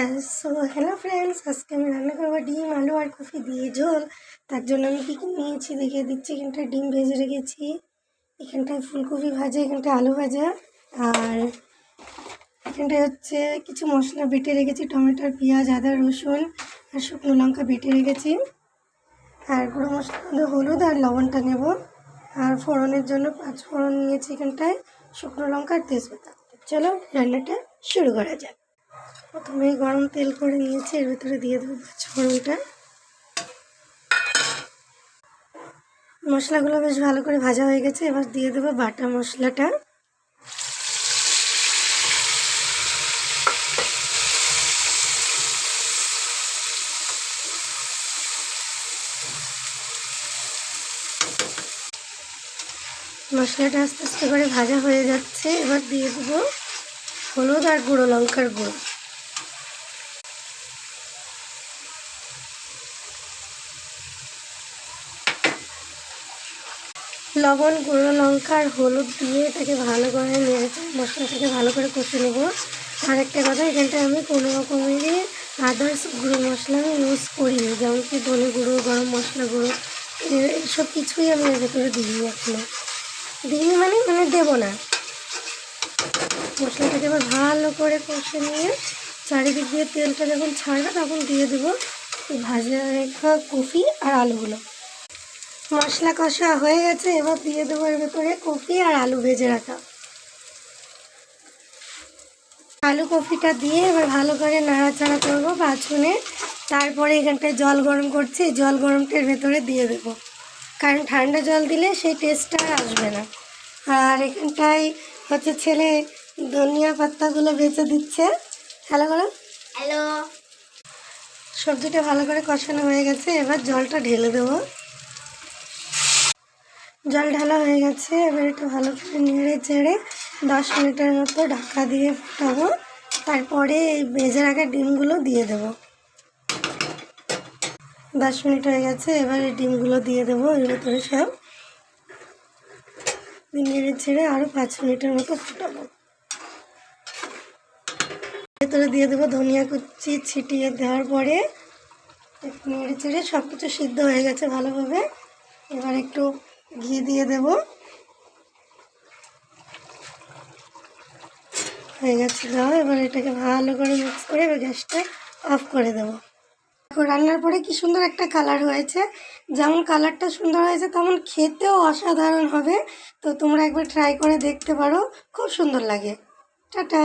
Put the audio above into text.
হ্যাঁ, hello friends, আজকে আমি রান্না করবো ডিম আলু আর কফি দিয়ে ঝোল। তার জন্য আমি কী কী নিয়েছি দেখিয়ে দিচ্ছি। এখানটায় ডিম ভেজে রেখেছি, এখানটায় ফুলকপি ভাজা, এখানটায় আলু ভাজা, আর এখানটায় হচ্ছে কিছু মশলা বেটে রেখেছি, টমেটোর, পেঁয়াজ, আদা, রসুন আর শুকনো লঙ্কা বেটে রেখেছি। আর গুঁড়ো মশলার মধ্যে হলুদ আর লবণটা নেব। আর ফোড়নের জন্য 5 ফোড়ন নিয়েছি, এখানটায় শুকনো লঙ্কা আর তেজপাতা। চলো রান্নাটা শুরু করা যাক। প্রথমে গরম তেল করে নিয়েছি, এর ভিতরে দিয়ে দেবো 5 ফোড়নটা। মশলাগুলো বেশ ভালো করে ভাজা হয়ে গেছে, এবার দিয়ে দেবো বাটা মশলাটা। মশলাটা আস্তে আস্তে করে ভাজা হয়ে যাচ্ছে, এবার দিয়ে দেবো হলুদ আর গুঁড়ো লঙ্কার গুঁড়ো। লবণ, গুঁড়ো লঙ্কা আর হলুদ দিয়ে এটাকে ভালো করে নেড়েছে মশলাটাকে ভালো করে কষে নেব। আর একটা কথা, এখানটায় আমি কোনো রকমেরই আদার্স গুঁড়ো মশলা আমি ইউজ করিনি, যেমন কি ধনে গুঁড়ো, গরম মশলা গুঁড়ো, এসব কিছুই আমি এর ভেতরে দিইনি, এখনো দিইনি মানে দেবো না। মশলাটাকে এবার ভালো করে কষে নিয়ে চারিদিক দিয়ে তেলটা যখন ছাড়বে তখন দিয়ে দেবো ভাজা রেখা কফি আর আলুগুলো। মশলা কষা হয়ে গেছে, এবার দিয়ে দেবো এর ভেতরে কফি আর আলু ভেজে রাখা। আলু কফিটা দিয়ে এবার ভালো করে নাড়াচাড়া করবো 5 মিনিট। তারপরে এখানটায় জল গরম করছি, জল গরমটার ভেতরে দিয়ে দেবো, কারণ ঠান্ডা জল দিলে সেই টেস্টটা আর আসবে না। আর এখানটায় হচ্ছে ছেলে ধনিয়া পাতাগুলো বেছে দিচ্ছে। হ্যালো করো, হ্যালো। সবজিটা ভালো করে কষানো হয়ে গেছে, এবার জলটা ঢেলে দেবো। জল ঢালা হয়ে গেছে, এবার একটু ভালো করে নেড়ে চেড়ে 10 মিনিটের মতো ঢাকা দিয়ে ফোটাবো। তারপরে এই ভেজে রাখা ডিমগুলো দিয়ে দেবো। 10 মিনিট হয়ে গেছে, এবার এই ডিমগুলো দিয়ে দেবো এর ভেতরে সব নেড়ে ছেড়ে আরও 5 মিনিটের মতো ফোটাবো। ভেতরে দিয়ে দেবো ধনিয়া কুচি ছিটিয়ে দেওয়ার পরে নেড়ে চেড়ে সব কিছু সিদ্ধ হয়ে গেছে ভালোভাবে। এবার একটু ঘি দিয়ে দেবো, হয়ে গেছে দেওয়া। এবার এটাকে ভালো করে মিক্স করে এবার গ্যাসটা অফ করে দেবো। রান্নার পরে কি সুন্দর একটা কালার হয়েছে, যেমন কালারটা সুন্দর হয়েছে তেমন খেতেও অসাধারণ হবে। তো তোমরা একবার ট্রাই করে দেখতে পারো, খুব সুন্দর লাগে। টাটা।